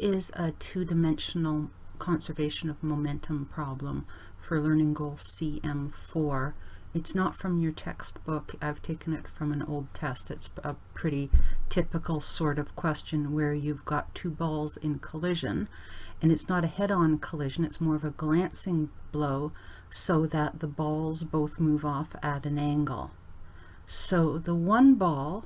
is a two-dimensional conservation of momentum problem for Learning Goal CM4. It's not from your textbook. I've taken it from an old test. It's a pretty typical sort of question where you've got two balls in collision, and it's not a head-on collision, it's more of a glancing blow so that the balls both move off at an angle. So the one ball,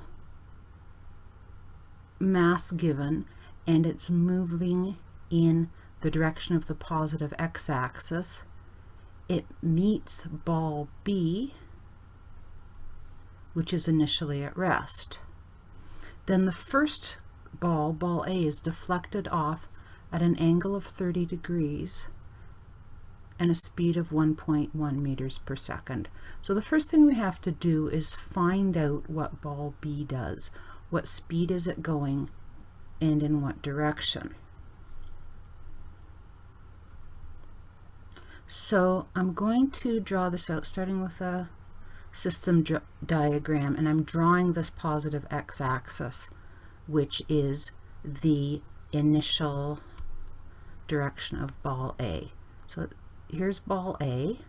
mass given, and it's moving in the direction of the positive x-axis. It meets ball B, which is initially at rest. Then the first ball, ball A, is deflected off at an angle of 30 degrees and a speed of 1.1 meters per second. So the first thing we have to do is find out what ball B does. What speed is it going and in what direction? So I'm going to draw this out starting with a system diagram, and I'm drawing this positive x-axis, which is the initial direction of ball A. So here's ball A.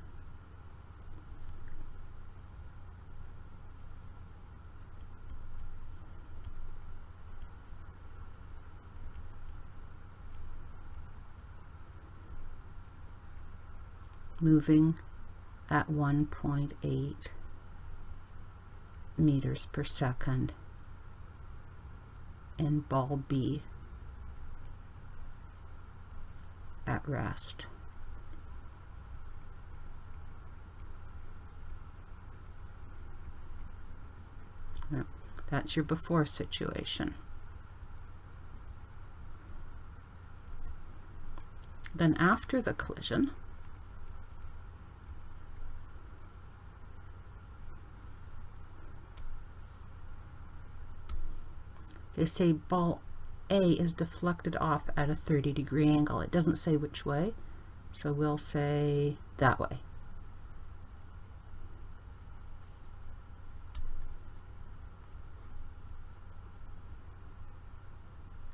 Moving at 1.8 meters per second, and ball B at rest. That's your before situation. Then after the collision, they say ball A is deflected off at a 30-degree angle. It doesn't say which way, so we'll say that way.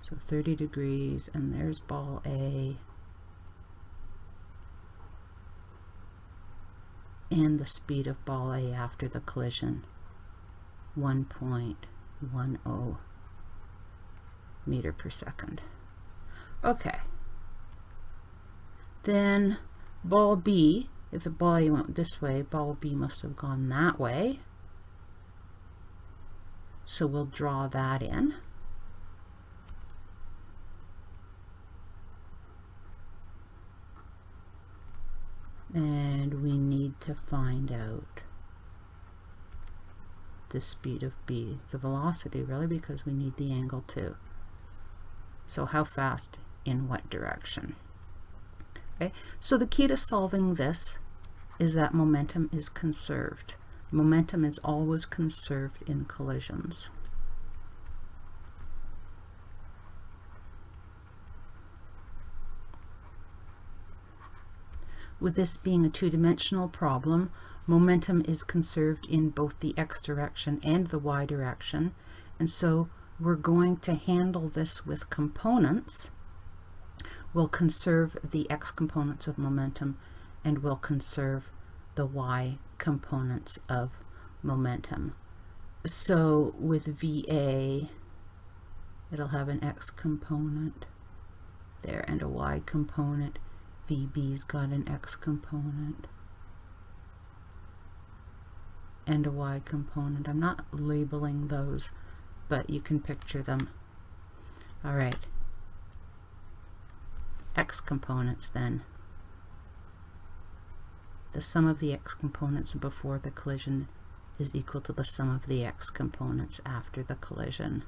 So 30 degrees, and there's ball A. And the speed of ball A after the collision, 1.10 meter per second. Okay. Then ball B, if the ball A went this way, ball B must have gone that way. So we'll draw that in. And we need to find out the speed of B, the velocity really, because we need the angle too. So how fast in what direction? Okay, so the key to solving this is that momentum is conserved. Momentum is always conserved in collisions. With this being a two-dimensional problem, momentum is conserved in both the x direction and the y direction, and so we're going to handle this with components. We'll conserve the x components of momentum, and we'll conserve the y components of momentum. So with VA, it'll have an x component there and a y component. VB's got an x component and a y component. I'm not labeling those, but you can picture them. All right. X components then. The sum of the x components before the collision is equal to the sum of the x components after the collision.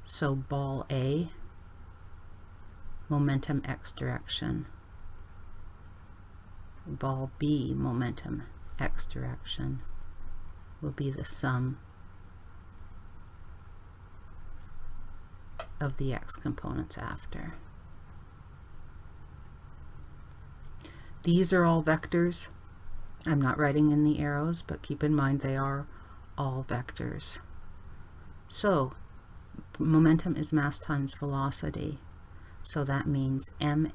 So ball A, momentum x direction. Ball B, momentum x direction, will be the sum of the x components after. These are all vectors. I'm not writing in the arrows, but keep in mind they are all vectors. So momentum is mass times velocity. So that means ma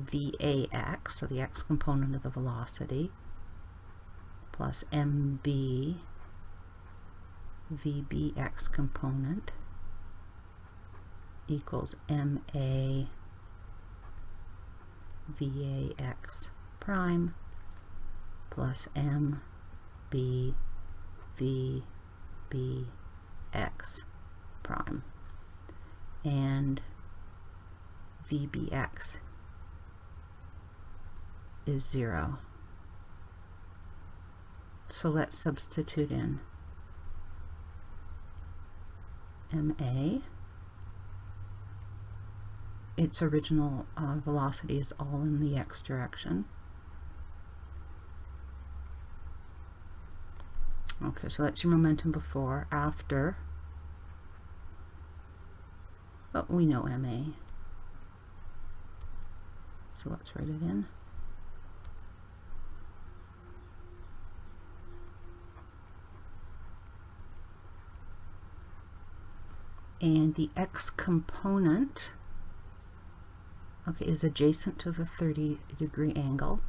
vax, so the x component of the velocity, plus mb vbx component equals ma vax prime plus mb vbx prime, and vbx is 0. So let's substitute in ma. Its original velocity is all in the x direction. Okay, so that's your momentum before. After, well, we know ma, so let's write it in. And the x component, okay, is adjacent to the 30-degree angle,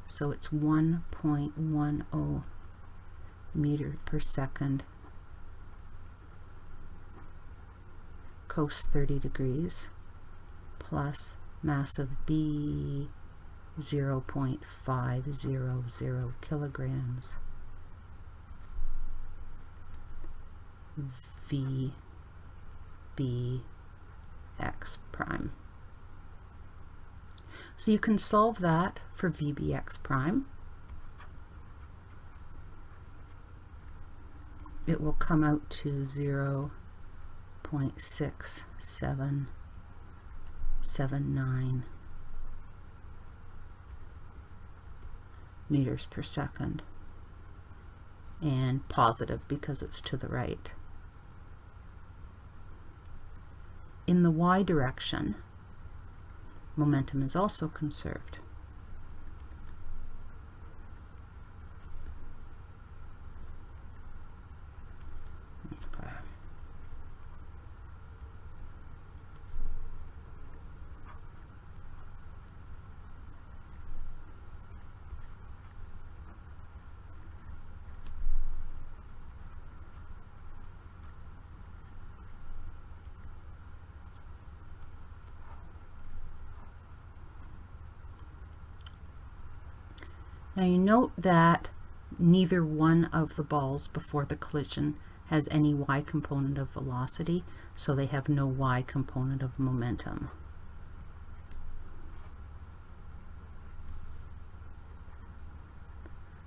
so it's 1.10 meter per second cos 30 degrees plus mass of b 0.500 kilograms vbx prime. So you can solve that for vbx prime. It will come out to 0.6779 meters per second, and positive because it's to the right. In the y direction, momentum is also conserved. Now you note that neither one of the balls before the collision has any y component of velocity, so they have no y component of momentum.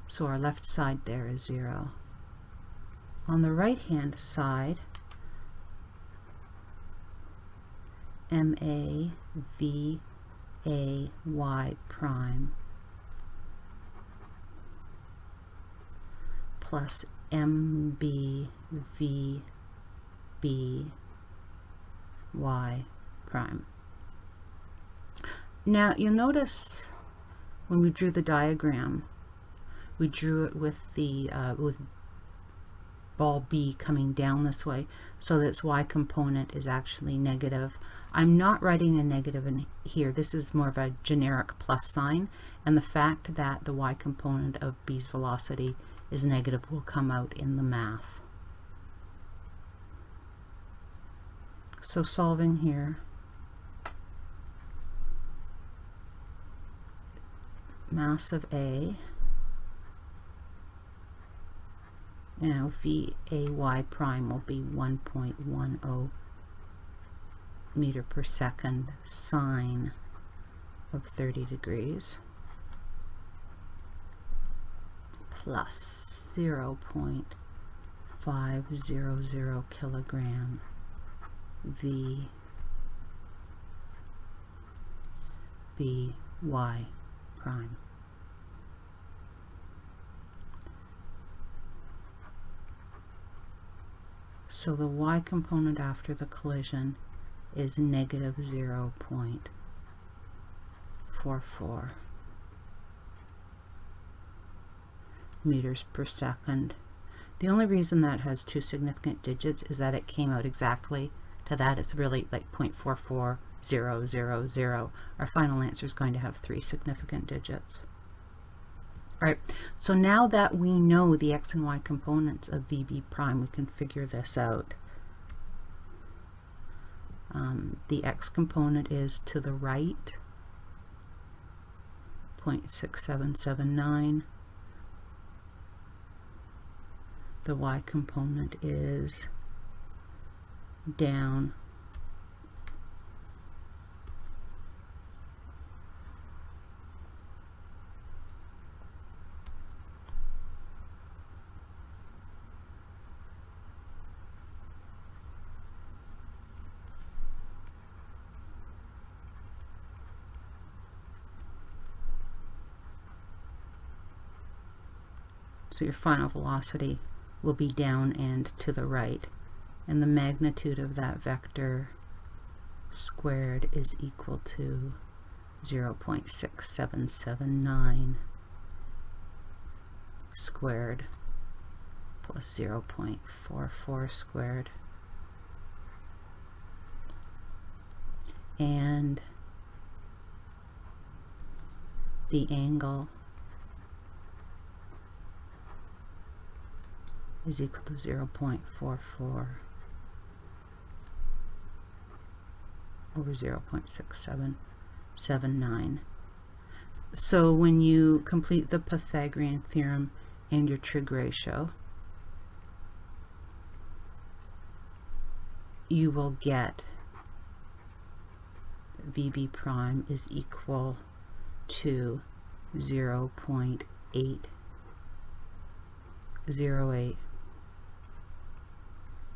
So our left side there is 0. On the right hand side, ma v a y prime plus mb v b y prime. Now you'll notice when we drew the diagram, we drew it with the with ball B coming down this way, so that its y component is actually negative. I'm not writing a negative in here. This is more of a generic plus sign, and the fact that the y component of B's velocity is negative will come out in the math. So solving here, mass of A, now VAY prime will be 1.10 meter per second sine of 30 degrees plus 0.500 kilogram VBY prime. So the y component after the collision is negative 0.44 meters per second. The only reason that has 2 significant digits is that it came out exactly to that. It's really like 0.44000. Our final answer is going to have 3 significant digits. All right, so now that we know the x and y components of VB prime, we can figure this out. The x component is to the right, 0.6779. The y component is down, so your final velocity will be down and to the right, and the magnitude of that vector squared is equal to 0.6779 squared plus 0.44 squared, and the angle is equal to 0.44 over 0.6779. So when you complete the Pythagorean theorem and your trig ratio, you will get VB prime is equal to 0.808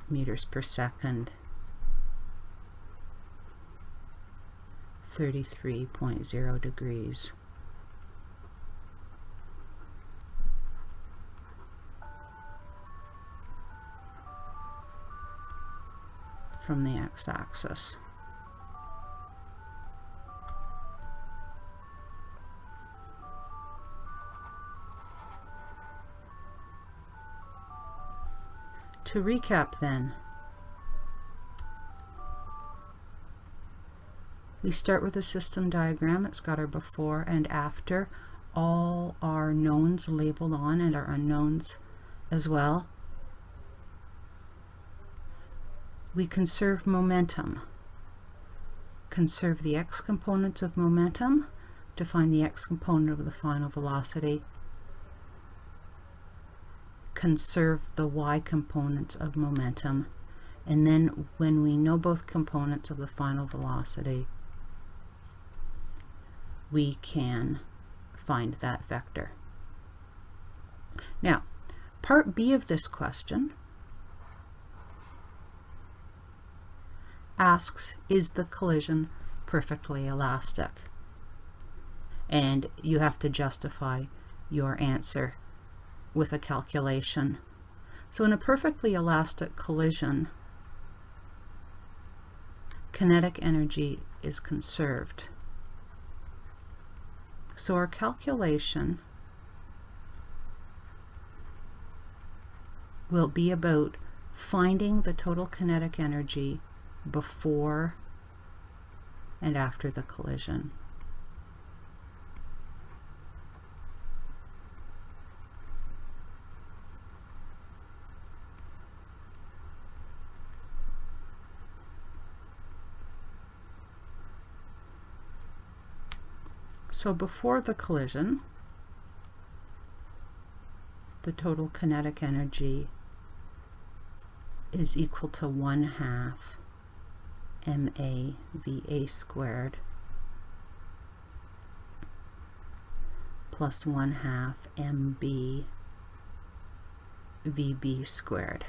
meters per second, 33.0 degrees. From the x-axis. To recap then, we start with a system diagram. It's got our before and after, all our knowns labeled on and our unknowns as well. We conserve momentum. Conserve the x components of momentum to find the x component of the final velocity. Conserve the y components of momentum, and then when we know both components of the final velocity, we can find that vector. Now, part B of this question asks, is the collision perfectly elastic? And you have to justify your answer with a calculation. So in a perfectly elastic collision, kinetic energy is conserved. So our calculation will be about finding the total kinetic energy before and after the collision. So before the collision, the total kinetic energy is equal to 1/2 MAVA squared plus 1/2 MB VB squared.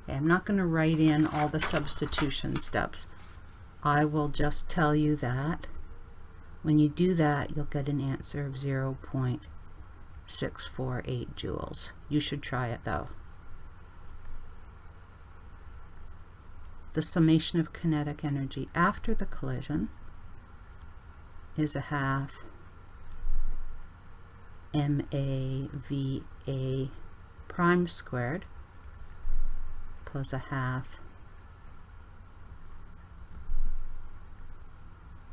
Okay, I'm not going to write in all the substitution steps. I will just tell you that when you do that, you'll get an answer of 0.648 joules. You should try it though. The summation of kinetic energy after the collision is 1/2 MAVA A prime squared plus a half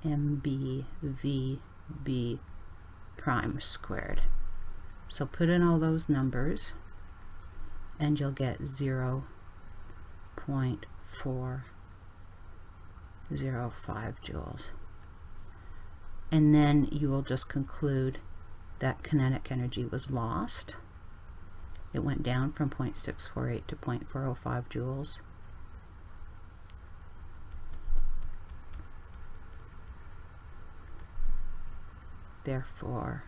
MBVB prime squared. So put in all those numbers and you'll get 0.405 joules. And then you will just conclude that kinetic energy was lost. It went down from 0.648 to 0.405 joules. Therefore,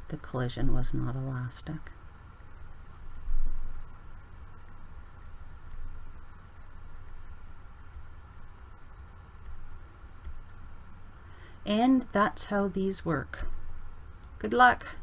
the collision was not elastic. And that's how these work. Good luck.